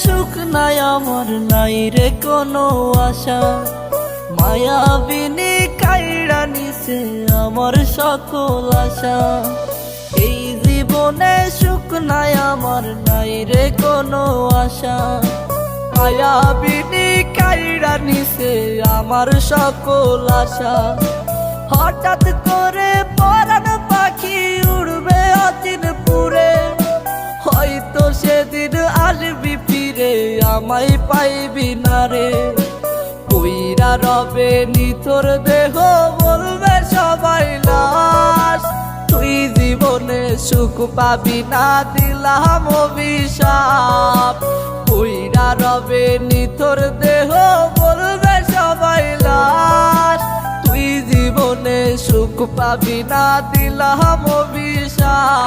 সুখ নাই আমার, নাই রে কোনো আশা। মায়াবিনী কাইড়া নিছে আমার সকল আশা। এই জীবনে সুখ নাই আমার, নাই রে কোনো আশা। মায়াবিনী কাইড়া নিছে আমার সকল আশা। হঠাৎ করে পরাণ পাখি উড়বে অচিন পুরে, হয়তো সেদিন আসবি ফিরে আমায় পাইবি না রে। কইরা রবে নিথর দেহ বলবে সবাই লাশ, তুই জীবনে সুখ পাবি না দিলাম অভিশাপ। কইরা রবে নিথর দেহ বলবে সবাই লাশ, তুই জীবনে সুখ পাবি না দিলাম অভিশাপ।